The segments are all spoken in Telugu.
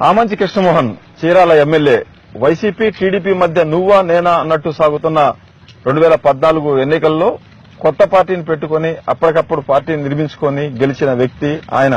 Amanchi Krishnamohan Chirala MLA YCP TDP మధ్య నువ్వా నేనా అన్నట్టు సాగుతున్న 2014 ఎన్నికల్లో కొత్త పార్టీని పెట్టుకుని అప్పటికప్పుడు పార్టీని నిర్మించుకుని గెలిచిన వ్యక్తి ఆయన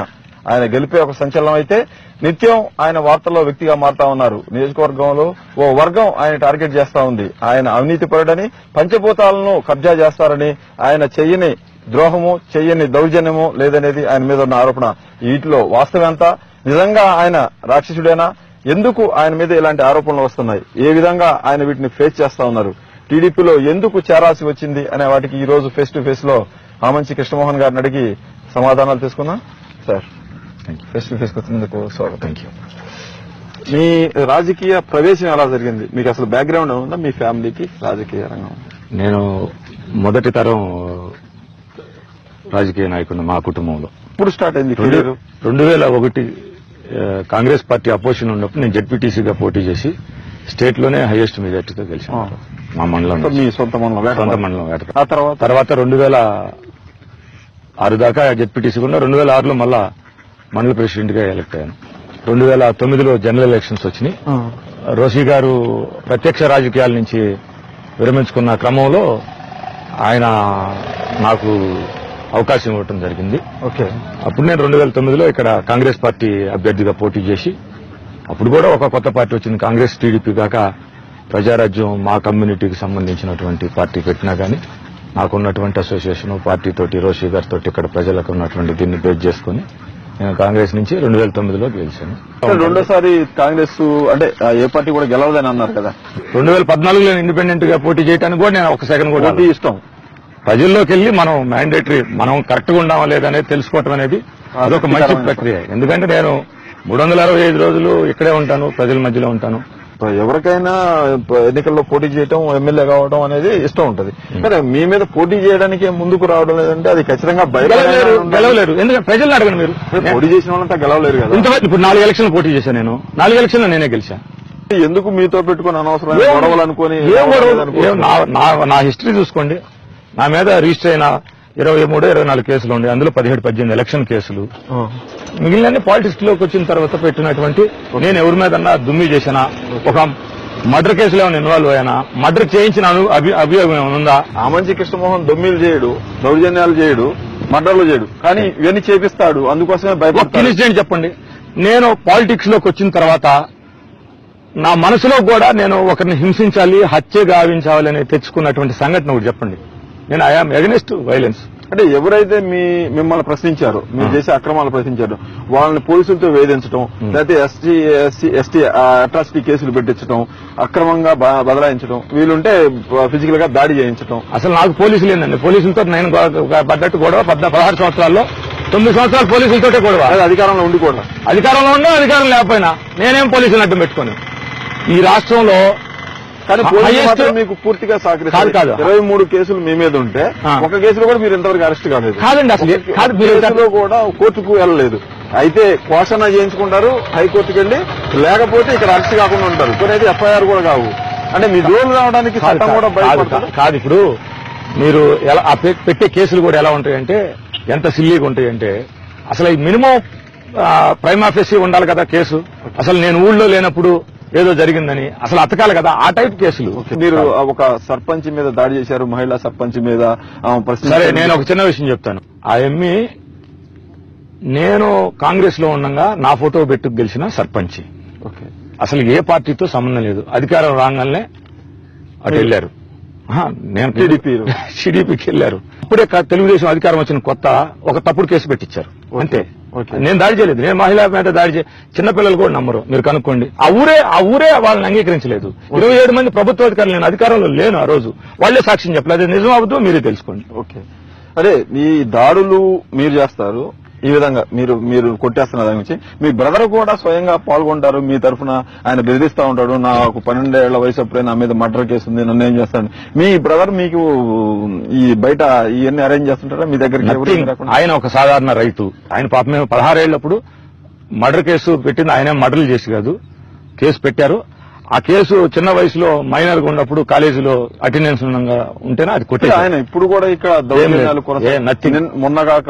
గెలిపే ఒక సంచలనం అయితే నిత్యం ఆయన వార్తల్లో వ్యక్తిగా మారుతా ఉన్నారు. నియోజకవర్గంలో ఓ వర్గం ఆయన టార్గెట్ చేస్తా ఉంది. ఆయన అవినీతిపరుడని, పంచభూతాలను కబ్జా చేస్తారని, ఆయన చెయ్యని ద్రోహము చెయ్యని దౌర్జన్యము లేదనేది ఆయన మీద ఉన్న ఆరోపణ. వీటిలో వాస్తవం ఎంత? నిజంగా ఆయన రాక్షసుడేనా? ఎందుకు ఆయన మీద ఇలాంటి ఆరోపణలు వస్తున్నాయి? ఏ విధంగా ఆయన వీటిని ఫేస్ చేస్తా ఉన్నారు? టీడీపీలో ఎందుకు చేరాల్సి వచ్చింది అనే వాటికి ఈ రోజు ఫేస్ టు ఫేస్ లో ఆమంచి కృష్ణమోహన్ గారిని అడిగి సమాధానాలు తీసుకుందాం. సార్, ఫేస్ టు ఫేస్ వచ్చినందుకు స్వాగతం. Thank you. మీ రాజకీయ ప్రవేశం ఎలా జరిగింది? మీకు అసలు బ్యాక్గ్రౌండ్ ఉందా? మీ ఫ్యామిలీకి రాజకీయ రంగం? నేను మొదటి తరం రాజకీయ నాయకుడు మా కుటుంబంలో. ఇప్పుడు స్టార్ట్ అయింది 2001 కాంగ్రెస్ పార్టీ అపోజిషన్ ఉన్నప్పుడు నేను జెడ్పీటీసీగా పోటీ చేసి స్టేట్ లోనే హైయెస్ట్ మెజార్టీతో గెలిచాను మా మండలం. మీ సొంత మండలం. ఆ తర్వాత 2006 దాకా జెడ్పీటీసీ కూడా 2006లో మళ్ళా మండల ప్రెసిడెంట్ గా ఎలక్ట్ అయ్యాను. 2009లో జనరల్ ఎలక్షన్స్ వచ్చినాయి. రోషి గారు ప్రత్యక్ష రాజకీయాల నుంచి విరమించుకున్న క్రమంలో ఆయన నాకు అవకాశం ఇవ్వటం జరిగింది. ఓకే. అప్పుడు నేను 2009లో ఇక్కడ కాంగ్రెస్ పార్టీ అభ్యర్థిగా పోటీ చేసి, అప్పుడు కూడా ఒక కొత్త పార్టీ వచ్చింది. కాంగ్రెస్ టీడీపీ కాక ప్రజారాజ్యం మా కమ్యూనిటీకి సంబంధించినటువంటి పార్టీ పెట్టినా గానీ నాకున్నటువంటి అసోసియేషన్ పార్టీతోటి రోషి గారితో ఇక్కడ ప్రజలకు ఉన్నటువంటి దీన్ని బేస్ చేసుకుని నేను కాంగ్రెస్ నుంచి 2009లో గెలిచాను. రెండోసారి కాంగ్రెస్ అంటే ఏ పార్టీ కూడా గెలవదని అన్నారు కదా. 2014లో ఇండిపెండెంట్ గా పోటీ చేయడానికి కూడా నేను ఒక సెకండ్ కూడా ఇష్టం. ప్రజల్లోకి వెళ్లి మనం మ్యాండేటరీ మనం కరెక్ట్ గా ఉన్నామా లేదనేది తెలుసుకోవటం అనేది అదొక మంచి ప్రక్రియ. ఎందుకంటే నేను 365 రోజులు ఇక్కడే ఉంటాను, ప్రజల మధ్యలో ఉంటాను. ఎవరికైనా ఎన్నికల్లో పోటీ చేయడం, ఎమ్మెల్యే కావడం అనేది ఇష్టం ఉంటుంది. కానీ మీ మీద పోటీ చేయడానికి ముందుకు రావడం లేదంటే అది ఖచ్చితంగా గెలవలేరు. ఎందుకంటే ప్రజలు అడగండి, మీరు పోటీ చేసిన వాళ్ళంతా గెలవలేరు కదా. ఇప్పుడు 4 ఎలక్షన్లు పోటీ చేశాను. నేను 4 ఎలక్షన్లు నేనే గెలిచాను. ఎందుకు మీతో పెట్టుకుని అనవసరం గొడవలు అనుకుని? నా హిస్టరీ చూసుకోండి. నా మీద రిజిస్టర్ అయిన 23-24 కేసులు ఉండే, అందులో 17-18 ఎలక్షన్ కేసులు. మిగిలిన పాలిటిక్స్ లోకి వచ్చిన తర్వాత పెట్టినటువంటి నేను ఎవరి మీద దుమ్మి చేసినా, ఒక మర్డర్ కేసులో ఏమైనా ఇన్వాల్వ్ అయినా, మర్డర్ చేయించిన అభియోగం ఏమైనా ఉందా? ఆమంచి కృష్ణమోహన్ దొమ్మిలు చేయడు, దౌర్జన్యాలు చేయడు, మర్డర్లు చేయడు, కానీ ఇవన్నీ చేపిస్తాడు. అందుకోసమే భయపడతాడు. ఇన్సిడెంట్ చెప్పండి. నేను పాలిటిక్స్ లోకి వచ్చిన తర్వాత నా మనసులో కూడా నేను ఒకరిని హింసించాలి, హత్య గావించాలి అని తెచ్చుకున్నటువంటి సంఘటన ఒకటి చెప్పండి. నేను ఐఆమ్ అగెనిస్ట్ వైలెన్స్. అంటే ఎవరైతే మిమ్మల్ని ప్రశ్నించారో, మీరు చేసే అక్రమాలు ప్రశ్నించారో, వాళ్ళని పోలీసులతో వేధించడం, లేకపోతే ఎస్టీ అట్రాసిటీ కేసులు పెట్టించడం, అక్రమంగా బదలాయించడం, వీలుంటే ఫిజికల్ గా దాడి చేయించడం. అసలు నాకు పోలీసులు ఏందండి? పోలీసులతో నేను పడ్డట్టు గొడవ 16 సంవత్సరాల్లో 9 సంవత్సరాలు పోలీసులతోటే గొడవ. అధికారంలో ఉండి కూడా, అధికారంలో ఉన్నా అధికారం లేకపోయినా నేనేం పోలీసులు అడ్డం పెట్టుకోను ఈ రాష్ట్రంలో. కానీ మీకు పూర్తిగా సహకరిస్తారు. 23 కేసులు మీ మీద ఉంటే ఒక కేసులో కూడా మీరు ఇంతవరకు అరెస్ట్ కాలేదు. కాదండి, అసలు కేసులో కూడా కోర్టుకు వెళ్ళలేదు. అయితే పోషణ చేయించుకుంటారు హైకోర్టుకు వెళ్లి, లేకపోతే ఇక్కడ అరెస్ట్ కాకుండా ఉంటారు. కొన్ని ఎఫ్ఐఆర్ కూడా కావు. అంటే మీ జోలు రావడానికి చట్టం కూడా భయపడతారు కాదు. ఇప్పుడు మీరు ఎలా పెట్టే కేసులు కూడా ఎలా ఉంటాయంటే, ఎంత సిల్లీగా ఉంటాయంటే, అసలు ఈ మినిమం ప్రైమా ఫేసి ఉండాలి కదా కేసు. అసలు నేను ఊళ్ళో లేనప్పుడు ఏదో జరిగిందని అసలు అతకాలి కదా, ఆ టైప్ కేసులు. మీరు ఒక సర్పంచ్ మీద దాడి చేశారు, మహిళా సర్పంచ్ మీద. సరే, నేను ఒక చిన్న విషయం చెప్తాను. ఆ ఎమ్మి నేను కాంగ్రెస్ లో ఉండగా నా ఫోటో పెట్టుకు గెలిచిన సర్పంచ్. అసలు ఏ పార్టీతో సంబంధం లేదు. అధికారం రాగానే అటు వెళ్లారు. నేను టీడీపీకి వెళ్లారు. ఇప్పుడే తెలుగుదేశం అధికారం వచ్చిన కొత్త ఒక తప్పుడు కేసు పెట్టించారు అంతే. నేను దాడి చేయలేదు. నేను మహిళా మీద దాడి చిన్నపిల్లలు కూడా నమ్మరు, మీరు కనుక్కోండి. ఆ ఊరే వాళ్ళని అంగీకరించలేదు. 27 మంది ప్రభుత్వాధికారులు, నేను అధికారంలో లేను ఆ రోజు, వాళ్లే సాక్ష్యం చెప్పలేదు. నిజం అవ్వదు, మీరే తెలుసుకోండి. ఓకే. అదే ఈ దాడులు మీరు చేస్తారు, ఈ విధంగా మీరు కొట్టేస్తున్న దాని నుంచి మీ బ్రదర్ కూడా స్వయంగా పాల్గొంటారు. మీ తరఫున ఆయన బెదిరిస్తా ఉంటాడు. నాకు 12 ఏళ్ల వయసు అప్పుడే నా మీద మర్డర్ కేసు ఉంది, నన్ను ఏం చేస్తాడు. మీ బ్రదర్ మీకు ఈ బయట ఇవన్నీ అరేంజ్ చేస్తుంటారా మీ దగ్గరికి? ఆయన ఒక సాధారణ రైతు. ఆయన పాపం 16 ఏళ్లప్పుడు మర్డర్ కేసు పెట్టింది. ఆయన మర్డర్లు చేసి కాదు, కేసు పెట్టారు. ఆ కేసు చిన్న వయసులో మైనర్ గా ఉన్నప్పుడు కాలేజీలో అటెండెన్స్ ఉంటేనే అది కొట్టే. ఆయన ఇప్పుడు కూడా ఇక్కడ మొన్నగాక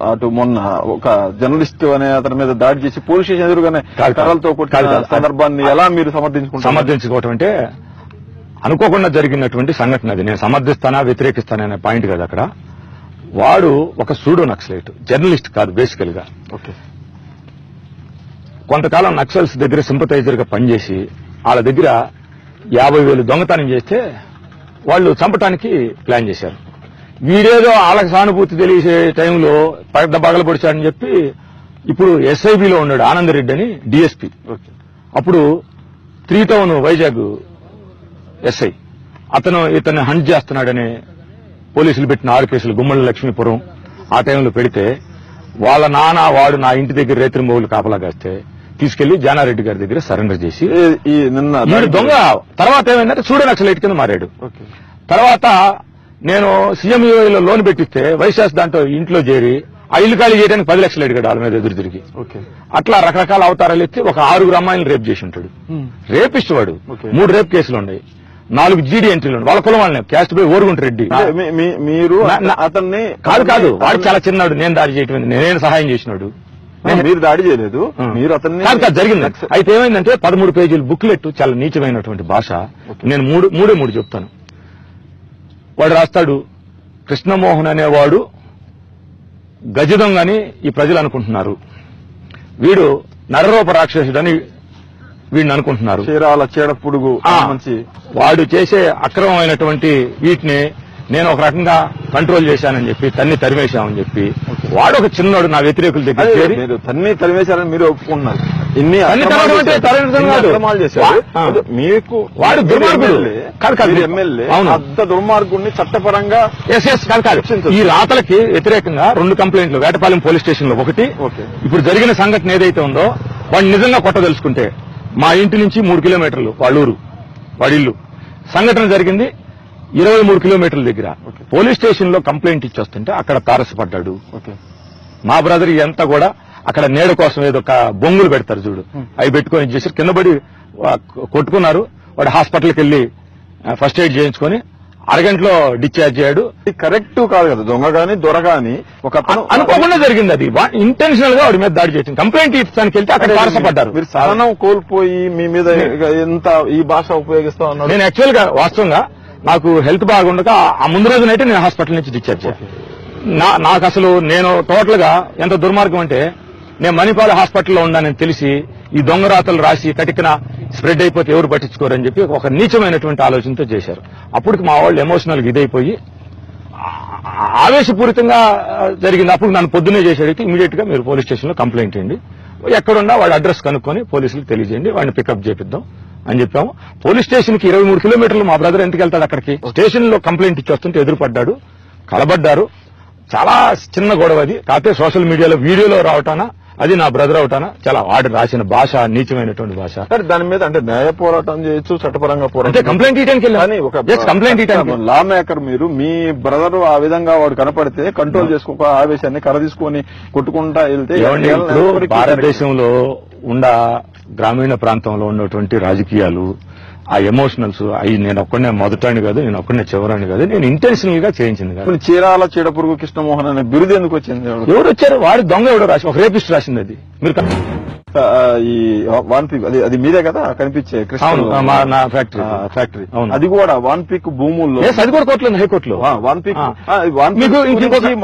అటు మొన్న ఒక జర్నలిస్ట్ అనే అతని మీద దాడి చేసి పోలీస్ స్టేషన్ ఎదురుగానే కర్రలతో కొట్టిన సందర్భాన్ని ఎలా మీరు సమర్థించుకోవటం అంటే అనుకోకుండా జరిగినటువంటి సంఘటన అది. నేను సమర్థిస్తానా వ్యతిరేకిస్తానా అనే పాయింట్ కదా అక్కడ. వాడు ఒక సూడో నక్సలైట్, జర్నలిస్ట్ కాదు బేసికల్ గా. కొంతకాలం నక్సల్స్ దగ్గర సింపథైజర్ గా పనిచేసి వాళ్ళ దగ్గర 50,000 దొంగతనం చేస్తే వాళ్ళు చంపటానికి ప్లాన్ చేశారు. వీడేదో వాళ్ళకి సానుభూతి తెలిసే టైంలో పెద్ద బగలు పొడిచాడని చెప్పి ఇప్పుడు ఎస్ఐబిలో ఉన్నాడు ఆనందరెడ్డి అని డిఎస్పీ. అప్పుడు 3 టౌన్ వైజాగ్ ఎస్ఐ అతను ఇతన్ని హంట్ చేస్తున్నాడని పోలీసులు పెట్టిన 6 కేసులు గుమ్మడి లక్ష్మీపురం ఆ టైంలో పెడితే వాళ్ళ నాన్న వాడు నా ఇంటి దగ్గర రేత్రింబోగులు కాపలా కాస్తే తీసుకెళ్లి జానారెడ్డి గారి దగ్గర సరెండర్ చేసి దొంగ. తర్వాత ఏమైందంటే సూడో నక్సలైట్ కింద మారాడు. తర్వాత నేను సీఎంయూలో లోన్ పెట్టిస్తే వైశాస్ దాంట్లో ఇంట్లో చేరి ఆ ఇల్లు ఖాళీ చేయడానికి 10 లక్షలు అడిగాడు వాళ్ళ మీద ఎదురు తిరిగి. అట్లా రకరకాల అవతారాలు ఎత్తి ఒక 6 అమ్మాయిలు రేప్ చేసి ఉంటాడు. రేపిస్ట్ వాడు. 3 రేప్ కేసులు ఉన్నాయి, 4 జీడీ ఎంట్రీలు ఉన్నాయి. వాళ్ళ కులం వాళ్ళని క్యాస్ట్ బై ఓరుగుంట రెడ్డి. మీరు అతన్ని కాదు వాడు చాలా చిన్నాడు. నేను దాడి చేయటం నేను సహాయం చేసినాడు. మీరు దాడి చేయలేదు, మీరు అతన్ని కాదు జరిగింది. అయితే ఏమైందంటే 13 పేజీల బుక్లెట్, చాలా నీచమైనటువంటి భాష. నేను మూడే చెప్తాను. వాడు రాస్తాడు, కృష్ణమోహన్ అనేవాడు గజదొంగని ఈ ప్రజలు అనుకుంటున్నారు, వీడు నరరూప రాక్షసుడని వీడిని అనుకుంటున్నారు. చీరాల చీడపుడుగు వాడు చేసే అక్రమమైనటువంటి వీటిని నేను ఒక రకంగా కంట్రోల్ చేశానని చెప్పి తన్ని తరిమేశామని చెప్పి వాడు ఒక చిన్నోడు నా వ్యతిరేకుల దగ్గర చేరి తన్ని తరిమేశారని మీరు ఒప్పుకున్నారు. మీకు వాడు దుర్మార్గుడు ఎమ్మెల్యే అంత దుర్మార్గుడిని చట్టపరంగా ఈ రాతలకి వ్యతిరేకంగా 2 కంప్లైంట్లు వేటపాలెం పోలీస్ స్టేషన్ లో ఒకటి. ఇప్పుడు జరిగిన సంఘటన ఏదైతే ఉందో వాడిని నిజంగా కొట్టదలుచుకుంటే మా ఇంటి నుంచి 3 కిలోమీటర్లు వాళ్ళూరు వాడిల్లు. సంఘటన జరిగింది 23 కిలోమీటర్ల దగ్గర. పోలీస్ స్టేషన్ లో కంప్లైంట్ ఇచ్చొస్తుంటే అక్కడ తారసపడ్డాడు. మా బ్రదర్ ఎంత కూడా అక్కడ నీడ కోసం ఏదో ఒక బొంగులు పెడతారు చూడు, అవి పెట్టుకొని చేసి కింద పడి కొట్టుకున్నారు. వాడు హాస్పిటల్కి వెళ్లి ఫస్ట్ ఎయిడ్ చేయించుకొని అరగంటలో డిశ్చార్జ్ అయ్యాడు. కరెక్ట్ కాదు కదా, దొంగ గాని దొర గాని ఒక అనుకోకుండా జరిగింది అది. ఇంటెన్షనల్ గా వాడి మీద దాడి చేసింది. కంప్లైంట్ ఇచ్చడానికి వెళ్తే అక్కడ తారసపడ్డారు. మీరు సహనం కోల్పోయి మీ మీద ఎంత ఈ భాష ఉపయోగిస్తా ఉన్నారు. నేను యాక్చువల్ గా వాస్తవంగా నాకు హెల్త్ బాగుండగా ఆ ముందు రోజునైతే నేను హాస్పిటల్ నుంచి డిశ్చార్జ్ అయ్యాను. నాకు అసలు నేను టోటల్ గా ఎంత దుర్మార్గం అంటే నేను మణిపాల హాస్పిటల్లో ఉన్నానని తెలిసి ఈ దొంగ రాతలు రాసి కటికన స్ప్రెడ్ అయిపోతే ఎవరు పట్టించుకోరని చెప్పి ఒక నీచమైనటువంటి ఆలోచనతో చేశారు. అప్పటికి మా వాళ్ళు ఎమోషనల్ గా ఇదైపోయి ఆవేశపూరితంగా జరిగింది. అప్పుడు నన్ను పొద్దున్నే చేసేది ఇమీడియట్ గా మీరు పోలీస్ స్టేషన్ లో కంప్లైంట్ చేయండి, ఎక్కడున్నా వాడి అడ్రస్ కనుక్కొని పోలీసులకు తెలియజేయండి, వాడిని పికప్ చేపిద్దాం అని చెప్పాము. పోలీస్ స్టేషన్ కి 23 కిలోమీటర్లు మా బ్రదర్ ఎందుకు వెళ్తాడు అక్కడికి. స్టేషన్ లో కంప్లైంట్ ఇచ్చి వస్తుంటే ఎదురుపడ్డాడు, కలబడ్డారు. చాలా చిన్న గొడవ అది. కాకపోతే సోషల్ మీడియాలో వీడియోలో రావటానా అది నా బ్రదర్ అవటానా చాలా వాడు రాసిన భాష నీచమైనటువంటి భాష. దాని మీద అంటే న్యాయ పోరాటం చేయొచ్చు, చట్టపరంగా పోరాటం, కంప్లైంట్ ఇవ్వడానికి వెళ్ళాను. కంప్లైంట్ ఇవ్వడానికి లా మేకర్ మీరు మీ బ్రదర్ ఆ విధంగా వాడు కనపడితే కంట్రోల్ చేసుకోక ఆవేశాన్ని కర్ర తీసుకొని కొట్టుకుంటా వెళ్తే భారతదేశంలో గ్రామీణ ప్రాంతంలో ఉన్నటువంటి రాజకీయాలు ఆ ఎమోషనల్స్ అవి నేను ఒక్కడనే మొదటాన్ని కాదు, నేను ఒక్కడనే చివరాన్ని కాదు, నేను ఇంటెన్షనల్ గా చేయించింది కాదు. చీరాల చీడపురుగు కృష్ణమోహన్ అనే బిరుదు ఎందుకు వచ్చింది? ఎవరు వచ్చారు? వాడు దొంగ ఎవడో రాసి ఒక రేపిస్ట్ రాసింది అది. మీరు ఈ 1 పీక్ అది మీరే కదా కనిపించే నా ఫ్యాక్టరీ అది కూడా 1 పీక్ భూముల్లో అది కూడా కోర్టులో హైకోర్టులో 1 పీక్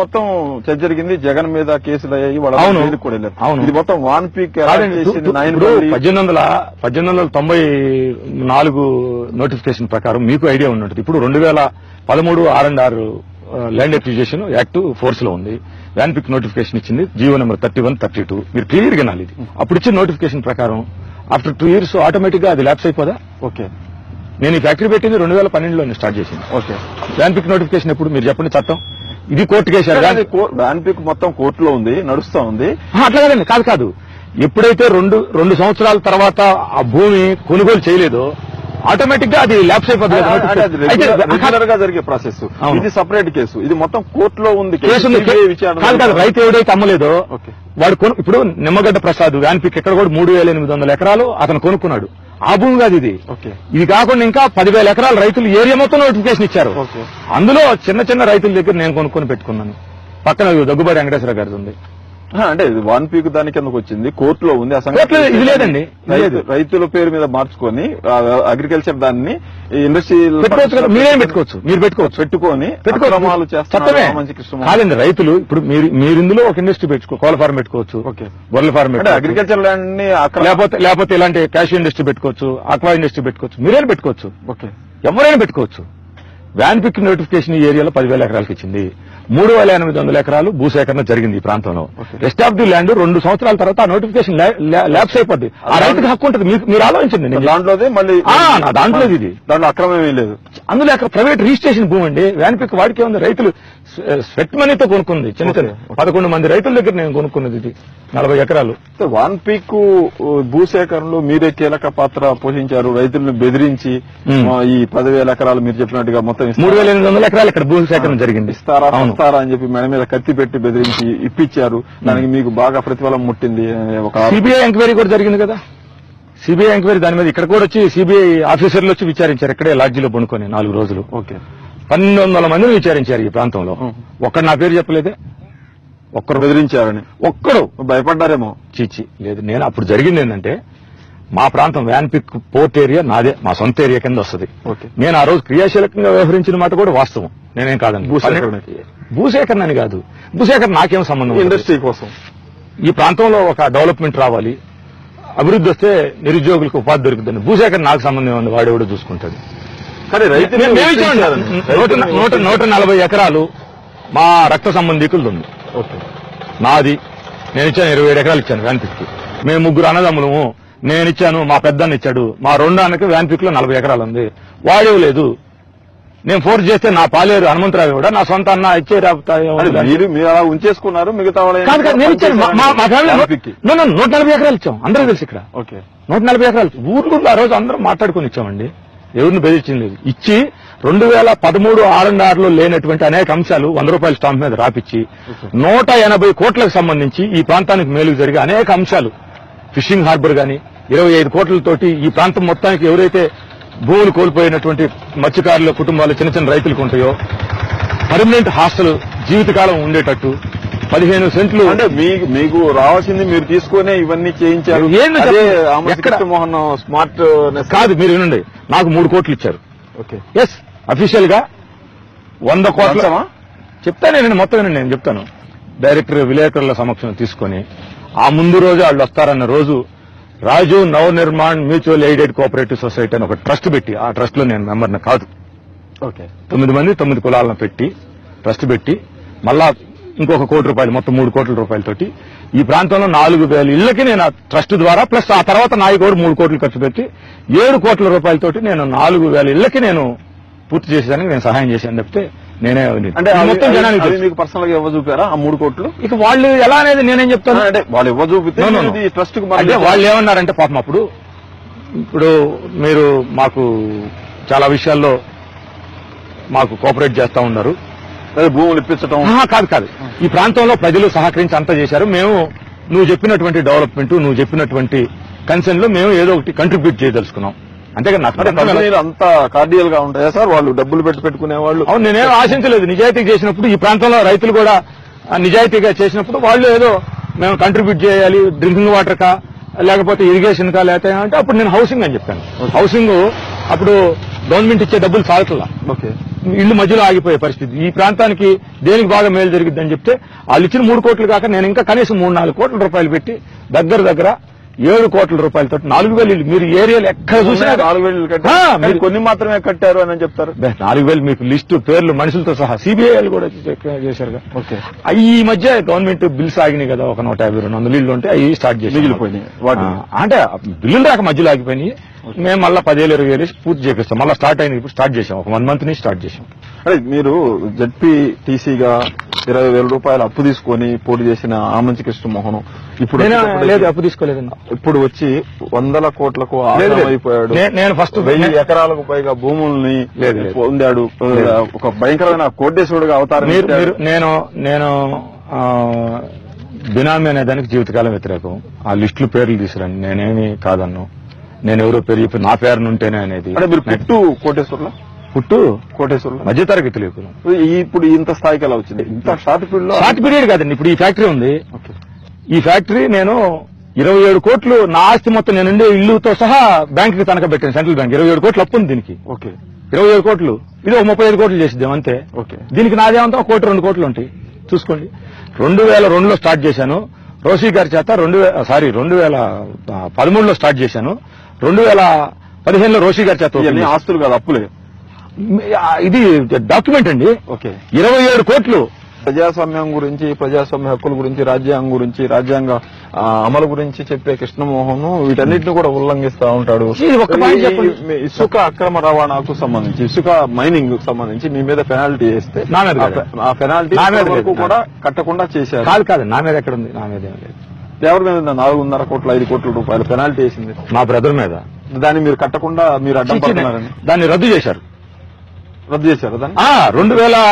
మొత్తం చర్చ జరిగింది. జగన్ మీద కేసులు అయ్యాయి, వాళ్ళ కూడా వెళ్ళారు. ఇది మొత్తం 1 పీక్ 1894 నోటిఫికేషన్ ప్రకారం మీకు ఐడియా ఉన్నట్టు ఇప్పుడు 2013 R&R land acquisition act force లో ఉంది. వ్యాన్ పిక్ నోటిఫికేషన్ ఇచ్చింది జీవో నెంబర్ 31, 32. మీరు క్లియర్ గా నాలి. అప్పుడు ఇచ్చిన నోటిఫికేషన్ ప్రకారం ఆఫ్టర్ 2 years ఆటోమేటిక్ గా అది ల్యాప్స్ అయిపోదా? ఓకే. నేను ఈ ఫ్యాక్టరీ పెట్టింది 2012లో స్టార్ట్ చేసింది. ఓకే. వ్యాన్ పిక్ నోటిఫికేషన్ ఎప్పుడు మీరు చెప్పండి చట్టం ఇది కోర్టు కేసు. వ్యాన్ పిక్ మొత్తం కోర్టులో ఉంది, నడుస్తా ఉంది. అట్లా కదండి, కాదు. ఎప్పుడైతే 2 సంవత్సరాల తర్వాత ఆ భూమి కొనుగోలు చేయలేదో ఆటోమేటిక్ గా అది ల్యాప్స్ అయిపోతుంది. జరిగే ప్రాసెస్ ఇది సపరేట్ కేసు. ఇది మొత్తం కోర్టులో ఉంది కేసు. కాదు రైతు ఎవడైతే అమ్మలేదో వాడు ఇప్పుడు నిమ్మగడ్డ ప్రసాద్ వ్యాన్ పిక్ ఎక్కడ కూడా 3,800 ఎకరాలు అతను కొనుక్కున్నాడు. ఆ భూమి కాదు ఇది. ఇది కాకుండా ఇంకా 10,000 ఎకరాల రైతులు ఏరియా మొత్తం నోటిఫికేషన్ ఇచ్చారు. అందులో చిన్న చిన్న రైతుల దగ్గర నేను కొనుక్కొని పెట్టుకున్నాను. పక్కన దగ్గుబాటి వెంకటేశ్వర గారిది ఉంది. అంటే ఇది 1 పీక్ దాని కిందకు వచ్చింది, కోర్టులో ఉంది. ఇది లేదండి, రైతుల పేరు మీద మార్చుకొని అగ్రికల్చర్ దాన్ని ఇండస్ట్రీ పెట్టుకోవచ్చు కదా, మీరేం పెట్టుకోవచ్చు, మీరు పెట్టుకొని కాదండి. రైతులు ఇప్పుడు మీరు ఇందులో ఒక ఇండస్ట్రీ పెట్టుకో, కోళ్ళ ఫార్మ్ పెట్టుకోవచ్చు, గొర్రెల ఫార్మ్ పెట్టుకోవచ్చు, అగ్రికల్చర్ ల్యాండ్ ని లేకపోతే ఇలాంటి క్యాషియో ఇండస్ట్రీ పెట్టుకోవచ్చు, ఆక్వా ఇండస్ట్రీ పెట్టుకోవచ్చు, మీరేం పెట్టుకోవచ్చు, ఎవరైనా పెట్టుకోవచ్చు. వ్యాన్ పిక్ నోటిఫికేషన్ ఈ ఏరియాలో 10,000 ఎకరాలకు ఇచ్చింది. 3,800 ఎకరాలు భూసేకరణ జరిగింది ఈ ప్రాంతంలో. రెస్ట్ ఆఫ్ ది ల్యాండ్ 2 సంవత్సరాల తర్వాత ఆ నోటిఫికేషన్ ల్యాప్స్ అయిపోద్ది. ఆ రైతుకి హక్కు ఉంటుంది. మీరు ఆలోచించండి. దాంట్లోదే మళ్ళీ దాంట్లో ఇది దాంట్లో అక్రమం లేదు. అందులో అక్కడ ప్రైవేట్ రిజిస్ట్రేషన్ భూమి అండి. వ్యాన్ పిక్ వాడికే ఉంది. రైతులు స్వెట్ మనీతో కొనుక్కుంది. చిన్న 11 మంది రైతుల దగ్గర నేను కొనుక్కున్నది ఇది 40 ఎకరాలు. వాన్ పీక్ భూసేకరణలో మీరే కీలక పాత్ర పోషించారు. రైతులను బెదిరించి ఈ 10,000 ఎకరాలు మీరు చెప్పినట్టుగా మొత్తం 3,800 ఎకరాలు ఇక్కడ భూసేకరణ జరిగింది. ఇస్తారా అని చెప్పి మెడ మీద కత్తి పెట్టి బెదిరించి ఇప్పించారు. దానికి మీకు బాగా ప్రతిఫలం ముట్టింది. ఒక సిబిఐ ఎంక్వైరీ కూడా జరిగింది కదా. సిబిఐ ఎంక్వైరీ దాని మీద ఇక్కడ కూడా వచ్చి సిబిఐ ఆఫీసర్లు వచ్చి విచారించారు. ఇక్కడే లాడ్జీలో పడుకొని 4 రోజులు 1,200 మందిని విచారించారు ఈ ప్రాంతంలో. ఒక్కడు నా పేరు చెప్పలేదే. ఒక్కరు బెదిరించారని ఒక్కడు భయపడ్డారేమో. చీచి లేదు. నేను అప్పుడు జరిగింది ఏంటంటే, మా ప్రాంతం వ్యాన్ పిక్ పోర్ట్ ఏరియా నాదే, మా సొంత ఏరియా కింద వస్తుంది. నేను ఆ రోజు క్రియాశీలకంగా వ్యవహరించిన మాట కూడా వాస్తవం, నేనేం కాదండి. భూసేకరణ అని కాదు, భూసేకరణ నాకేం సంబంధం. ఇండస్ట్రీ కోసం ఈ ప్రాంతంలో ఒక డెవలప్మెంట్ రావాలి, అభివృద్ధి వస్తే నిరుద్యోగులకు ఉపాధి దొరుకుతుంది. భూసేకరణ నాకు సంబంధం ఉంది, వాడెవడో చూసుకుంటాడు. కానీ రైతు 140 ఎకరాలు మా రక్త సంబంధికులు ఉంది. నాది. నేను ఇచ్చాను 27 ఎకరాలు ఇచ్చాను వ్యాన్ పిక్. మేము 3 అన్నదమ్ములము. నేను ఇచ్చాను, మా పెద్దాన్ని ఇచ్చాడు. మా 2 అన్నకి వ్యాన్ పిక్ లో 40 ఎకరాలు ఉంది. వాడేవలేదు. నేను ఫోర్స్ చేస్తే నా పాలేరు హనుమంతరావు కూడా నా సొంత అన్న ఇచ్చే మీరు అలా ఉంచేసుకున్నారు. మిగతా నేను ఇచ్చాను. మా ఫ్యామిలీ 140 ఎకరాలు ఇచ్చాం. అందరూ తెలుసు ఇక్కడ 140 ఎకరాలు ఊర్లు ఆ రోజు అందరం మాట్లాడుకుని ఇచ్చామండి. ఎవరిని బెదిరించింది లేదు. ఇచ్చి 2013 R&Rలో లేనటువంటి అనేక అంశాలు 100 రూపాయల స్టాంప్ మీద రాపిచ్చి 180 కోట్లకు సంబంధించి ఈ ప్రాంతానికి మేలుకు జరిగే అనేక అంశాలు, ఫిషింగ్ హార్బర్ గాని 25 కోట్లతోటి ఈ ప్రాంతం మొత్తానికి ఎవరైతే భూములు కోల్పోయినటువంటి మత్స్యకారుల కుటుంబాలు, చిన్న చిన్న రైతులకు ఉంటాయో పర్మనెంట్ హాస్టల్ జీవితకాలం ఉండేటట్టు 15 సెంట్లు. అంటే మీకు రావాల్సింది మీరు తీసుకునే ఇవన్నీ చేయించారు. మోహన్ స్మార్ట్ కాదు, మీరు వినండి. నాకు 3 కోట్లు ఇచ్చారు. ఎస్, అఫీషియల్ గా 100 కోట్ల చెప్తాను. మొత్తం నేను చెప్తాను. డైరెక్టర్ విలేకరుల సమక్షంలో తీసుకొని ఆ ముందు రోజు వాళ్ళు వస్తారన్న రోజు రాజు నవ Nirman mutual aided cooperative society అని ఒక ట్రస్ట్ పెట్టి, ఆ ట్రస్ట్ లో నేను మెంబర్ని కాదు. 9 మంది 9 కులాలను పెట్టి ట్రస్ట్ పెట్టి మళ్ళా ఇంకొక 1 కోటి రూపాయలు, మొత్తం 3 కోట్ల రూపాయలతోటి ఈ ప్రాంతంలో 4,000 ఇళ్లకి నేను ఆ ట్రస్ట్ ద్వారా ప్లస్ ఆ తర్వాత నాయకుడు 3 కోట్లు ఖర్చు పెట్టి 7 కోట్ల రూపాయలతోటి నేను 4,000 ఇళ్లకి నేను పూర్తి చేసేదానికి నేను సహాయం చేశాను తప్పితే నేనే. అంటే మొత్తం జనానికి మీకు పర్సనల్ గా ఇవ్వ చూపారా ఆ 3 కోట్లు? ఇక వాళ్ళు ఎలా అనేది నేనేం చెప్తాను. అంటే వాళ్ళు ఇవ్వ చూపితే ట్రస్ట్ కు వాళ్ళు ఏమన్నారంటే పాపం అప్పుడు ఇప్పుడు మీరు మాకు చాలా విషయాల్లో మాకు కోఆపరేట్ చేస్తా ఉన్నారు, భూములు ఇప్పించడం కాదు ఈ ప్రాంతంలో ప్రజలు సహకరించి అంతా చేశారు. మేము నువ్వు చెప్పినటువంటి డెవలప్మెంట్, నువ్వు చెప్పినటువంటి కన్సర్న్ లో మేము ఏదో ఒకటి కంట్రిబ్యూట్ చేయదలుచుకున్నాం. అంతేగా అంత కార్డియల్ గా ఉంటాయా సార్ వాళ్ళు డబ్బులు పెట్టుకునే వాళ్ళు? అవును, నేనేం ఆశించలేదు. నిజాయితీగా చేసినప్పుడు ఈ ప్రాంతంలో రైతులు కూడా నిజాయితీగా చేసినప్పుడు వాళ్ళు ఏదో మేము కంట్రిబ్యూట్ చేయాలి, డ్రింకింగ్ వాటర్ కా లేకపోతే ఇరిగేషన్ కా లేకపోతే అంటే అప్పుడు నేను హౌసింగ్ అని చెప్పాను. హౌసింగ్ అప్పుడు గవర్నమెంట్ ఇచ్చే డబ్బులు సాగుతుందా, ఇళ్లు మధ్యలో ఆగిపోయే పరిస్థితి. ఈ ప్రాంతానికి దేనికి బాగా మేలు జరిగిద్దని చెప్తే వాళ్ళు ఇచ్చిన 3 కోట్లు కాక నేను ఇంకా కనీసం 3-4 కోట్ల రూపాయలు పెట్టి దగ్గర 7 కోట్ల రూపాయలతో 4,000 ఇల్లు. మీరు ఏరియాలో ఎక్కడ చూసినా 4,000 కొన్ని మాత్రమే కట్టారు అని చెప్తారు. 4,000 మీకు లిస్టు పేర్లు మనుషులతో సహా సిబిఐలు కూడా చేశారు. ఈ మధ్య గవర్నమెంట్ బిల్స్ ఆగినాయి కదా, ఒక 150-200 ఇళ్ళు ఉంటే అవి స్టార్ట్ చేసి మిగిలిపోయినాయి. అంటే బిల్లులు రాక మధ్యలో ఆగిపోయినాయి. మేము మళ్ళీ 10,000-20,000 పూర్తి చేపిస్తాం. మళ్ళీ స్టార్ట్ అయింది. ఇప్పుడు స్టార్ట్ చేసాం, ఒక 1 మంత్ నుంచి స్టార్ట్ చేసాం. అదే మీరు జడ్పీటీసీగా 20,000 రూపాయలు అప్పు తీసుకొని పోటీ చేసిన ఆమంచి కృష్ణమోహన్ ఇప్పుడు లేదు, అప్పు తీసుకోలేదండి. ఇప్పుడు వచ్చి 100 కోట్లకు అయిపోయాడు. నేను ఫస్ట్ 1000 ఎకరాలకు పైగా భూముల్ని పొందాడు. ఒక భయంకరమైన కోటేశ్వరుడుగా అవతారం. నేను బినామీ అనే దానికి జీవితకాలం వ్యతిరేకం. ఆ లిస్టులు పేర్లు తీసుకురండి, నేనేమి కాదన్ను. నేను ఎవరో పేరు చెప్పి నా పేరును ఉంటేనే అనేది. అంటే మీరు పుట్టు కోటేశ్వర్లో మధ్యతరగతి లేకులు. ఇప్పుడు ఇంత స్థాయికి ఎలా వచ్చింది? ఇంత షార్ట్ పీరియడ్ కాదండి. ఇప్పుడు ఈ ఫ్యాక్టరీ ఉంది. ఈ ఫ్యాక్టరీ నేను 27 కోట్లు నా ఆస్తి మొత్తం నేనుండే ఇల్లుతో సహా బ్యాంకుకి తనఖా పెట్టాను. సెంట్రల్ బ్యాంక్ 27 కోట్లు అప్పు ఉంది దీనికి. 27 కోట్లు. ఇది ఒక 35 కోట్లు చేసిద్దాం అంతే. దీనికి నాదేమంతా 1 కోటి 2 కోట్లు ఉంటాయి చూసుకోండి. 2002లో స్టార్ట్ చేశాను రోషి గారి చేత. 2013లో స్టార్ట్ చేశాను. 2015లో రోషి గారి చేత. ఆస్తులు కాదు, అప్పులే. ఇది డాక్యుమెంట్ అండి. 27 కోట్లు. ప్రజాస్వామ్యం గురించి, ప్రజాస్వామ్య హక్కుల గురించి, రాజ్యాంగం గురించి, రాజ్యాంగ అమలు గురించి చెప్పే కృష్ణమోహన్ వీటన్నిటిని కూడా ఉల్లంఘిస్తా ఉంటాడు. ఇసుక అక్రమ రవాణాకు సంబంధించి, ఇసుక మైనింగ్ సంబంధించి మీ మీద పెనాల్టీ వేస్తే ఆ పెనాల్టీ వరకు కూడా కట్టకుండా చేశారు. కాదు, నా మీద ఎక్కడ ఉంది? నా మీద ఎవరి మీద 4.5 కోట్ల 5 కోట్ల రూపాయలు పెనాల్టీ వేసింది మా బ్రదర్ మీద. దాన్ని మీరు కట్టకుండా మీరు అడ్డం పడుతున్నారని దాన్ని రద్దు చేశారు. దాన్ని 2013లో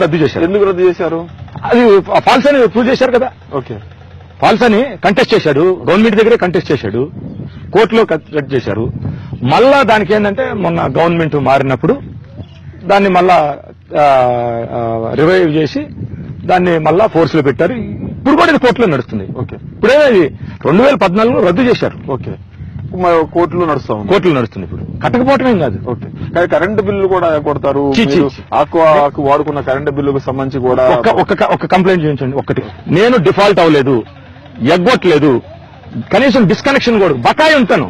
రద్దు చేశారు. ఎందుకు రద్దు చేశారు? అది ఫాల్స్ అని ప్రూవ్ చేశారు కదా. ఫాల్స్ అని కంటెస్ట్ చేశాడు. గవర్నమెంట్ దగ్గరే కంటెస్ట్ చేశాడు. కోర్టులో కంటెస్ట్ చేశారు. మళ్ళా దానికి ఏంటంటే మొన్న గవర్నమెంట్ మారినప్పుడు దాన్ని మళ్ళా రివైవ్ చేసి దాన్ని మళ్ళా ఫోర్స్ లో పెట్టారు. ఇప్పుడు కూడా ఇది కోర్టులో నడుస్తుంది. ఇప్పుడేది 2014లో రద్దు చేశారు. కోర్టులో నడుస్తుంది. ఇప్పుడు కట్టకపోవటమేం కాదు. కరెంటు బిల్లు కూడా కొడతారు. ఆకు వాడుకున్న కరెంటు బిల్లుకు సంబంధించి కూడా ఒక కంప్లైంట్ చేయించండి. ఒకటి, నేను డిఫాల్ట్ అవ్వలేదు, ఎగ్గొట్టలేదు, కనీసం డిస్కనెక్షన్ కూడా బకాయి ఉంటాను.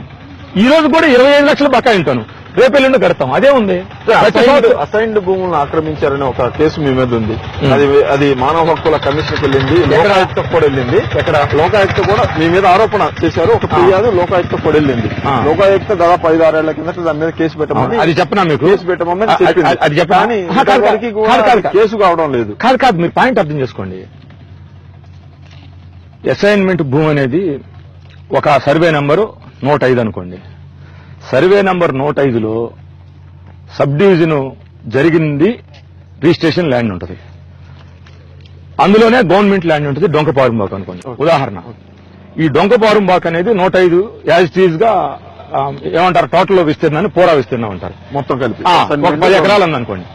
ఈ రోజు కూడా 25 లక్షలు బకాయి ఉంటాను. రేపెల్లుండి కడతాం. అదే ఉంది. అసైన్డ్ భూములను ఆక్రమించారని ఒక కేసు మీ మీద ఉంది. అది మానవ హక్కుల కమిషన్కి వెళ్ళింది, లోకాయుక్త కూడా వెళ్ళింది. లోకాయుక్త కూడా మీ మీద ఆరోపణ చేశారు. ఒక ఫిర్యాదు లోకాయుక్త కూడా వెళ్ళింది. లోకాయుక్త దాదాపు 5-6 ఏళ్ల కిందట దాని మీద కేసు పెట్టమని, అది చెప్పనా మీకు? కేసు పెట్టమని కానీ కేసు కావడం లేదు. కాదు, మీరు పాయింట్ అర్థం చేసుకోండి. అసైన్మెంట్ భూమి అనేది ఒక సర్వే నంబరు 105 అనుకోండి. సర్వే నంబర్ 105లో సబ్ డివిజన్ జరిగింది, రిజిస్ట్రేషన్ ల్యాండ్ ఉంటుంది. అందులోనే గవర్నమెంట్ ల్యాండ్ ఉంటుంది. డొంకపారుంబాక్ అనుకోండి ఉదాహరణ. ఈ డొంకపారుంబాక్ అనేది 105 యాజ్ ఇట్ ఈజ్ గా ఏమంటారు, టోటల్ విస్తీర్ణాన్ని పూరా విస్తీర్ణం అంటారు. మొత్తం కలిపి 10 ఎకరాలు ఉందనుకోండి.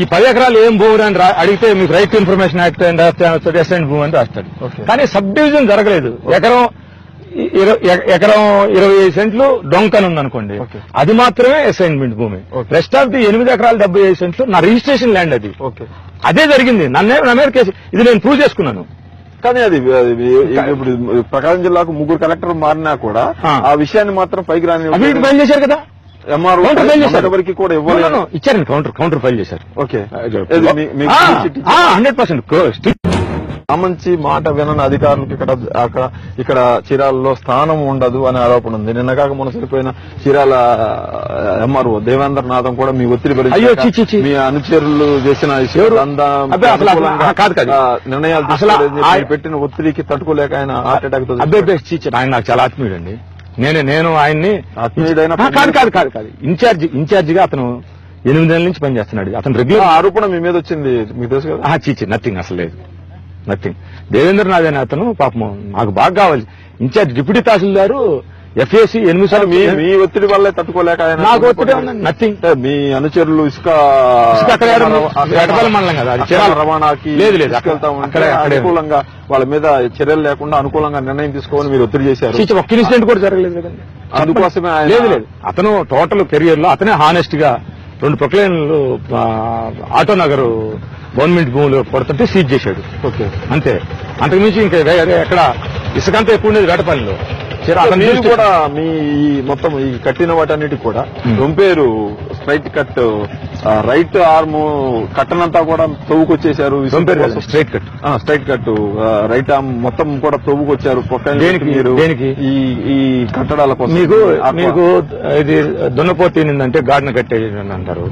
ఈ 10 ఎకరాలు ఏం భూమి అని అడిగితే మీకు రైట్ టు ఇన్ఫర్మేషన్ యాక్ట్ అని రాస్తే అసైన్డ్ భూమి అని రాస్తాడు. కానీ సబ్ డివిజన్ జరగలేదు. ఎకరం 25 సెంట్లు డొంకన్ ఉందనుకోండి, అది మాత్రమే అసైన్మెంట్ భూమి. రెస్ట్ ఆఫ్ ది 8 ఎకరాలు 75 సెంట్లు నా రిజిస్ట్రేషన్ ల్యాండ్. అది అదే జరిగింది. నా మీద కేసు. ఇది నేను ప్రూవ్ చేసుకున్నాను. కానీ అది ఇప్పుడు ప్రకాశం జిల్లాకు 3 కలెక్టర్ మారినా కూడా ఆ విషయాన్ని మాత్రం పైకి రాని ఫైల్ చేశారు కదా. ఎంఆర్ఓ ఎవరికి కూడా ఇవ్వలేదు. ఇచ్చారండి, కౌంటర్ ఫైల్ చేశారు. 100%. మంచి మాట వినని అధికారులకు ఇక్కడ చీరాలలో స్థానం ఉండదు అనే ఆరోపణ ఉంది. నిన్న కాక మొన్న సరిపోయిన చీరాల ఎంఆర్ఓ దేవేంద్రనాథం కూడా మీ ఒత్తిడి భరించి మీ అనుచరులు చేసిన నిర్ణయాలు పెట్టిన ఒత్తిడికి తట్టుకోలేక ఆయన హార్ట్ అటాక్ తో. ఆయన నాకు చాలా ఆత్మీయుడు అండి. నేను ఆయన్ని ఆత్మీయుడైన కాదు ఇన్ఛార్జిగా అతను 8 నెలల నుంచి పనిచేస్తున్నాడు. అతను రెగ్యులర్ ఆరోపణ మీ మీద వచ్చింది మీకు తెలుసు కదా. నథింగ్, అసలు లేదు, నథింగ్. దేవేంద్రనాథ్ అనే అతను పాపం నాకు బాగా కావాలి. ఇన్ఛార్జ్ డిప్యూటీ తహసీల్దారు FAC 8 సార్లు. మీ ఒత్తిడి వల్లే తట్టుకోలేక నాకు ఒత్తిడి నథింగ్. మీ అనుచరులు ఇసుక మండలం కదా, రవాణాకి లేదు అనుకూలంగా వాళ్ళ మీద చర్యలు లేకుండా అనుకూలంగా నిర్ణయం తీసుకోవాలని మీరు ఒత్తిడి చేశారు. ఒక్క ఇన్సిడెంట్ కూడా జరగలేదు కదండి. అందుకోసమే లేదు అతను టోటల్ కెరియర్ లో అతనే హానెస్ట్ గా 2 ప్రొక్లైన్లు ఆటోనగర్ గవర్నమెంట్ భూములు పడుతుంటే సీజ్ చేశాడు. అంతే. అంతకుమించి ఇంకా ఎక్కడ ఇసుకంతా ఎక్కువ ఉండేది వేటపల్లిలో. మీరు కూడా మీ మొత్తం ఈ కట్టిన వాటన్నిటికి కూడా రొంపేరు స్ట్రైట్ కట్, రైట్ ఆర్మ్ కట్టనంతా కూడా తవ్వుకొచ్చేశారు. స్ట్రైట్ కట్ రైట్ ఆర్మ్ మొత్తం కూడా తవ్వుకొచ్చారు. దేనికి ఈ కట్టడాల కోసం మీకు ఇది దున్నపోతు తినిందంటే గార్డెన్ కట్టేది అంటారు.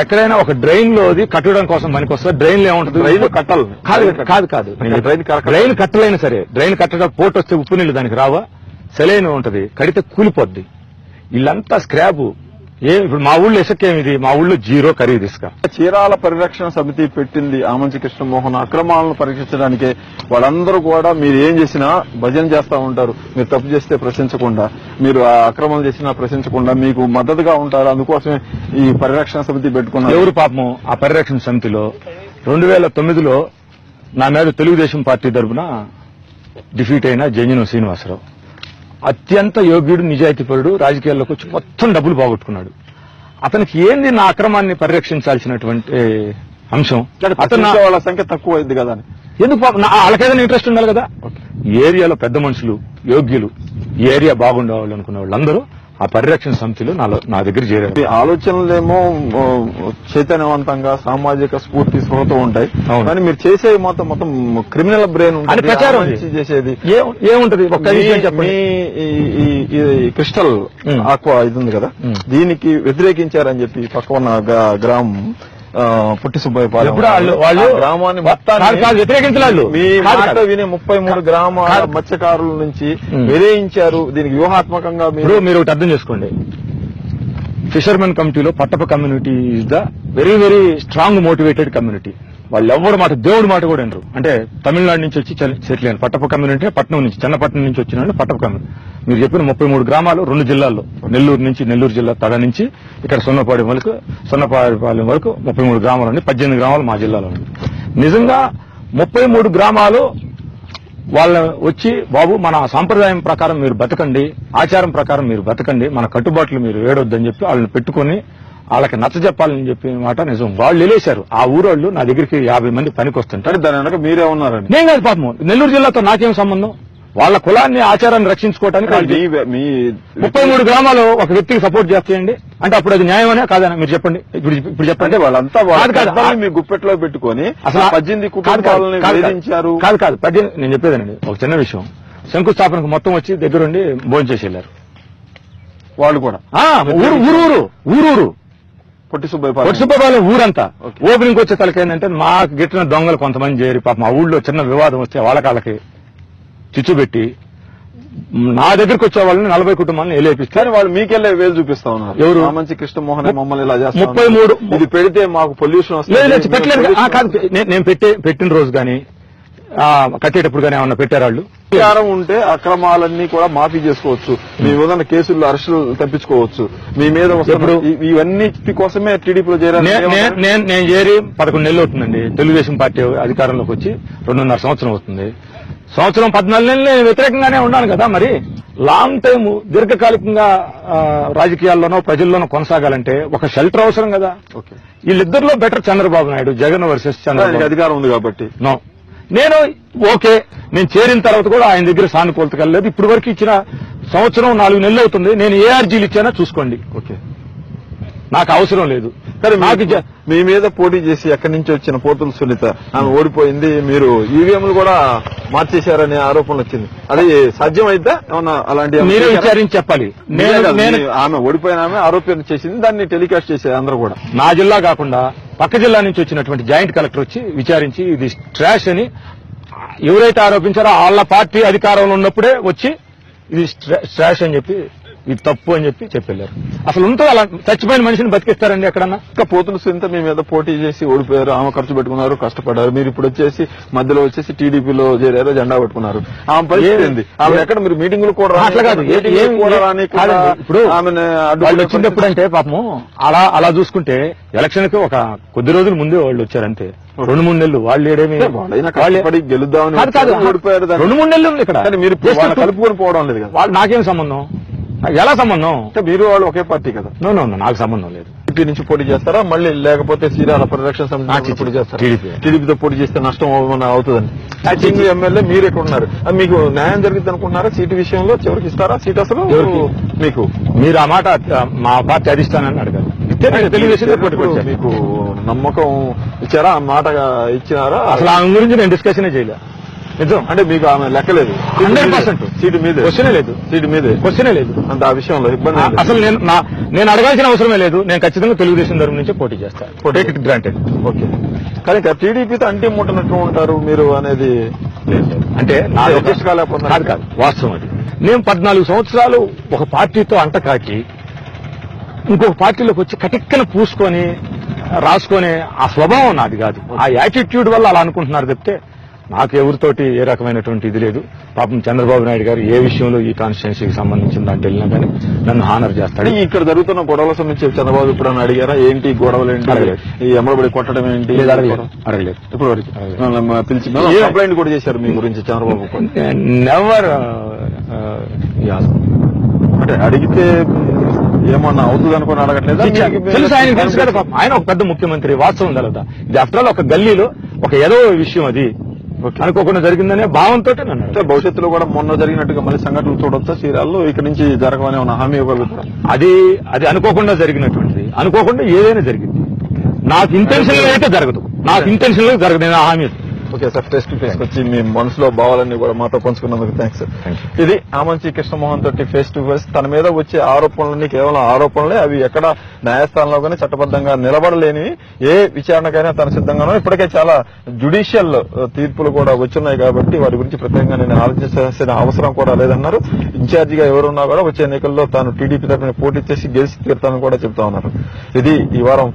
ఎక్కడైనా ఒక డ్రైన్ లోది కట్టడం కోసం మనకి వస్తుంది. డ్రైన్ లో ఏముంటుంది, డ్రైన్ కట్టాలి. కాదు డ్రైన్ కట్టలైనా సరే, డ్రైన్ కట్టడం పోటు వస్తే ఉప్పు నీళ్లు దానికి రావా, సెలైన్ ఉంటది, కడితే కూలిపోద్ది. వీళ్ళంతా స్క్రాబ్ ఇప్పుడు మా ఊళ్ళో ఇసుకేమిది, మా ఊళ్ళో జీరో ఖరీదు ఇసుక. చీరాల పరిరక్షణ సమితి పెట్టింది ఆమంచి కృష్ణమోహన్ అక్రమాలను పరీక్షించడానికే. వాళ్ళందరూ కూడా మీరు ఏం చేసినా భజన చేస్తా ఉంటారు. మీరు తప్పు చేస్తే ప్రశ్నించకుండా, మీరు ఆ అక్రమాలు చేసినా ప్రశ్నించకుండా మీకు మద్దతుగా ఉంటారు. అందుకోసమే ఈ పరిరక్షణ సమితి పెట్టుకున్నారు. ఎవరు పాపం ఆ పరిరక్షణ సమితిలో 2009లో నా మీద తెలుగుదేశం పార్టీ తరఫున డిఫీట్ అయిన జంజనం శ్రీనివాసరావు అత్యంత యోగ్యుడు, నిజాయితీపరుడు, రాజకీయాల్లోకి వచ్చి మొత్తం డబ్బులు పోగొట్టుకున్నాడు. అతనికి ఏంది నా అక్రమాన్ని పరిరక్షించాల్సినటువంటి అంశం? అతను వాళ్ళ సంఖ్య తక్కువ అయింది కదా అని. ఎందుకు వాళ్ళకేదైనా ఇంట్రెస్ట్ ఉండాలి కదా. ఈ ఏరియాలో పెద్ద మనుషులు, యోగ్యులు, ఈ ఏరియా బాగుండేవాళ్ళు అనుకునే వాళ్ళందరూ ఆ పరిరక్షణ సమితిలో నా దగ్గర చేరారు. ఆలోచనలేమో చైతన్యవంతంగా సామాజిక స్ఫూర్తి స్పృహతో ఉంటాయి, కానీ మీరు చేసే మొత్తం క్రిమినల్ బ్రెయిన్ అని ప్రచారం చేసేది ఏముంటది. క్రిస్టల్ ఆక్వా ఇది ఉంది కదా, దీనికి వ్యతిరేకించారని చెప్పి పక్క ఉన్న గ్రామం పుట్టి సుబ్బయ్యపాలెం గ్రామాన్ని వ్యతిరేకించలేదు. మీ మాట విని 33 గ్రామాల మత్స్యకారుల నుంచి విరేయించారు. దీనికి వ్యూహాత్మకంగా మీరు ఒకటి అర్థం చేసుకోండి. ఫిషర్మెన్ కమిటీలో పట్టప community is the very very strong motivated community. వాళ్ళు ఎవరి మాట, దేవుడి మాట కూడా వినరు. అంటే తమిళనాడు నుంచి వచ్చి సెటిల్ అయిన పట్టప కమ్యూనిటీ, పట్నం నుంచి, చిన్నపట్నం నుంచి వచ్చిన పట్టప కమ్యూనిటీ. మీరు చెప్పిన 33 గ్రామాలు 2 జిల్లాల్లో, నెల్లూరు జిల్లా తడ నుంచి ఇక్కడ సొన్నపాలెం వరకు 33 గ్రామాలు, 18 గ్రామాలు మా జిల్లాలో ఉంది. నిజంగా 33 గ్రామాలు వాళ్ళ వచ్చి, బాబు మన సాంప్రదాయం ప్రకారం మీరు బతకండి, ఆచారం ప్రకారం మీరు బతకండి, మన కట్టుబాట్లు మీరు వేడొద్దని చెప్పి వాళ్ళని పెట్టుకుని వాళ్ళకి నచ్చజెప్పాలని చెప్పి మాట నిజం. వాళ్ళు వెళ్ళేశారు. ఆ ఊరోళ్ళు నా దగ్గరికి 50 మంది పనికి వస్తుంటారు. దాని వెనక మీరే ఉన్నారని. నేను కాదు పాపం, నెల్లూరు జిల్లాతో నాకేం సంబంధం? వాళ్ళ కులాన్ని, ఆచారాన్ని రక్షించుకోవడానికి 33 గ్రామాలు ఒక వ్యక్తికి సపోర్ట్ చేస్తాయండి అంటే అప్పుడు అది న్యాయమనే కాదనే మీరు చెప్పండి. ఇప్పుడు చెప్పండి. వాళ్ళంతా మీ గుప్పెట్లో పెట్టుకుని అసలు 18 కుటుంబాలను వేధించారు. కాదు 18. నేను చెప్పేదానండి ఒక చిన్న విషయం. శంకుస్థాపనకు మొత్తం వచ్చి దగ్గరుండి భోజనం చేసి వెళ్ళారు వాళ్ళు కూడా. ఊరూరు పొట్టి సుబ్బయ్యపాలెం ఊరంతా ఓపెనింగ్ వచ్చే తలకేందంటే మాకు గిట్టిన దొంగలు కొంతమంది చేరి పాపం ఆ ఊళ్ళో చిన్న వివాదం వస్తే వాళ్ళకి చిచ్చు పెట్టి నా దగ్గరకు వచ్చే వాళ్ళని 40 కుటుంబాలను ఏలేపిస్తారు. వాళ్ళు మీకెళ్ళే వేలు చూపిస్తా ఉన్నారు. ఎవరు? మంచి కృష్ణమోహన్ మమ్మల్ని ఇలా చేస్తారు. 33 ఇది పెడితే మాకు పొల్యూషన్ వస్తుంది. పెట్టలేదు కాదు. నేను పెట్టిన రోజు గానీ కట్టేటప్పుడు కానీ ఏమన్నా పెట్టారు వాళ్ళు. అధికారం ఉంటే అక్రమాలన్నీ కూడా మాఫీ చేసుకోవచ్చు. మీ ఏదైనా కేసుల్లో అరెస్టులు తప్పించుకోవచ్చు. మీ మీద ఇవన్నీ కోసమే టీడీపీలో చేరారు. నేను చేరి 11 నెలలు అవుతుందండి. తెలుగుదేశం పార్టీ అధికారంలోకి వచ్చి 2.5 సంవత్సరం అవుతుంది. సంవత్సరం 14 నెలలు నేను వ్యతిరేకంగానే ఉన్నాను కదా. మరి లాంగ్ టైం దీర్ఘకాలికంగా రాజకీయాల్లోనో ప్రజల్లోనో కొనసాగాలంటే ఒక షెల్టర్ అవసరం కదా. వీళ్ళిద్దరిలో బెటర్ చంద్రబాబు నాయుడు, జగన్ వర్సెస్ చంద్రబాబు. అధికారం ఉంది కాబట్టి నేను నేను చేరిన తర్వాత కూడా ఆయన దగ్గర సానుకూలత కలలేదు. ఇప్పుడు వరకు ఇచ్చిన సంవత్సరం 4 నెలలు అవుతుంది. నేను ఏ అర్జీలు ఇచ్చానో చూసుకోండి. నాకు అవసరం లేదు. నాకు మీ మీద పోటీ చేసి ఎక్కడి నుంచి వచ్చిన పోతుల సునీత ఆమె ఓడిపోయింది. మీరు ఈవీఎంలు కూడా మార్చేశారనే ఆరోపణలు వచ్చింది. అది సాధ్యమైతే ఏమన్నా అలాంటి మీరే విచారించి చెప్పాలి. ఆమె ఓడిపోయిన ఆమె ఆరోపణ చేసింది, దాన్ని టెలికాస్ట్ చేశారు అందరూ కూడా. నా జిల్లా కాకుండా పక్క జిల్లా నుంచి వచ్చినటువంటి జాయింట్ కలెక్టర్ వచ్చి విచారించి ఇది ట్రాష్ అని ఎవరైతే ఆరోపించారో వాళ్ళ పార్టీ అధికారంలో ఉన్నప్పుడే వచ్చి ఇది ట్రాష్ అని చెప్పి, ఇది తప్పు అని చెప్పి చెప్పెళ్లారు. అసలు ఉంటుంది అలా చచ్చిపోయిన మనిషిని బతికిస్తారండి ఎక్కడన్నా? ఇంకా పోతుల సునీత మీ మీద పోటీ చేసి ఓడిపోయారు. ఆమె ఖర్చు పెట్టుకున్నారు, కష్టపడ్డారు. మీరు ఇప్పుడు వచ్చేసి మధ్యలో వచ్చేసి టీడీపీలో చేరారు, జెండా పెట్టుకున్నారు. ఆమె పరిస్థితి ఏంది? ఆమె ఎక్కడ మీరు మీటింగ్లు కూడా అట్లా కాదు. ఇప్పుడు ఆమెను వచ్చినప్పుడు అంటే పాపము అలా చూసుకుంటే ఎలక్షన్ కి ఒక కొద్ది రోజుల ముందే వాళ్ళు వచ్చారంతే. 2-3 నెలలు వాళ్ళు ఏడేమి గెలుద్దామని 2-3 నెలలు ఉంది ఇక్కడ. మీరు కలుపుకొని పోవడం లేదు కదా. వాళ్ళు నాకేం సంబంధం? ఎలా సంబంధం? మీరు వాళ్ళు ఒకే పార్టీ కదా. నో నాకు సంబంధం లేదు. టీడీపీ నుంచి పోటీ చేస్తారా మళ్ళీ, లేకపోతే చీరాల పరిరక్షణ సమితి పోటీ చేస్తారా? టీడీపీతో పోటీ చేస్తే నష్టం అవుతుందండి. ఎమ్మెల్యే మీరు ఎక్కడ ఉన్నారు? మీకు న్యాయం జరిగింది అనుకుంటున్నారా? సీటు విషయంలో చివరికి ఇస్తారా సీట్? అసలు మీకు మీరు ఆ మాట మా పార్టీ అధిష్టానాన్ని అడగారు. మీకు నమ్మకం ఇచ్చారా? ఆ మాట ఇచ్చినారా? అసలు ఆమె గురించి నేను డిస్కషన్ చేయలే. నిజం అంటే మీకు ఆమె లెక్కలేదు. 100% సీటు మీద క్వశ్చనే లేదు. సీటు మీద క్వశ్చనే లేదు. అంటే ఆ విషయంలో ఇబ్బంది అసలు నేను అడగాల్సిన అవసరమే లేదు. నేను ఖచ్చితంగా తెలుగుదేశం తరఫు నుంచి పోటీ చేస్తాను. Take it granted. ఓకే. కానీ టీడీపీతో అంటే ముట్టనట్టు ఉంటారు మీరు అనేది అంటే కాదు వాస్తవం అది. నేను 14 సంవత్సరాలు ఒక పార్టీతో అంటకాకి ఇంకొక పార్టీలోకి వచ్చి కటిక్కన పూసుకొని రాసుకొని ఆ స్వభావం నాది కాదు. ఆ యాటిట్యూడ్ వల్ల అలా అనుకుంటున్నారు తప్పితే నాకు ఎవరితోటి ఏ రకమైనటువంటి ఇది లేదు. పాపం చంద్రబాబు నాయుడు గారు ఏ విషయంలో ఈ కాన్స్టిట్యున్సీకి సంబంధించిన దాంట్లో వెళ్ళినా కానీ నన్ను హానర్ చేస్తాడు. ఇక్కడ జరుగుతున్న గొడవల సంబంధించి చంద్రబాబు ఇప్పుడు అడిగారా ఏంటి గొడవలు ఏంటి, ఈ ఎమ్మడబడి కొట్టడం ఏంటి? అడగలేదు ఇప్పుడు వరకు పిలిచి కంప్లైంట్ కూడా చేశారు మీ గురించి చంద్రబాబు. నెవర్ అంటే అడిగితే ఏమన్నా అవుతుంది అనుకుని అడగట్లేదు. తెలుసు, ఆయన తెలుసు కదా పాపం. ఆయన ఒక పెద్ద ముఖ్యమంత్రి, వాస్తవం తెలదా. ఇది ఆఫ్టర్ ఆల్ ఒక గల్లీలో ఒక ఏదో విషయం అది అనుకోకుండా జరిగిందనే భావంతో నన్ను. అంటే భవిష్యత్తులో కూడా మొన్న జరిగినట్టుగా మళ్ళీ సంఘటనలు చూడొచ్చా సీరియల్లో? ఇక్కడ నుంచి జరగమని ఉన్న హామీ ఇవ్వగలుగుతారా? అది అనుకోకుండా జరిగినటువంటిది. అనుకోకుండా ఏదైనా జరిగింది. నాకు ఇంటెన్షన్ అయితే జరగదు. నాకు ఇంటెన్షన్ జరగదు. నేను హామీ. Okay sir, face to face వచ్చి మీ మనసులో భావాలన్నీ కూడా మాతో పంచుకున్నందుకు థ్యాంక్స్ సార్. ఇది ఆమంచి కృష్ణమోహన్ తోటి ఫేస్ టు ఫేస్. తన మీద వచ్చే ఆరోపణలన్నీ కేవలం ఆరోపణలే, అవి ఎక్కడ న్యాయస్థానంలో కానీ చట్టబద్ధంగా నిలబడలేని. ఏ విచారణకైనా తన సిద్ధంగానో. ఇప్పటికే చాలా జ్యుడిషియల్ తీర్పులు కూడా వచ్చున్నాయి కాబట్టి వాటి గురించి ప్రత్యేకంగా నేను ఆలోచించాల్సిన అవసరం కూడా లేదన్నారు. ఇన్ఛార్జిగా ఎవరున్నా కూడా వచ్చే ఎన్నికల్లో తాను టీడీపీ తరఫున పోటీ చేసి గెలిచి తీరుతానని కూడా చెబుతా ఉన్నారు. ఇది ఈ వారం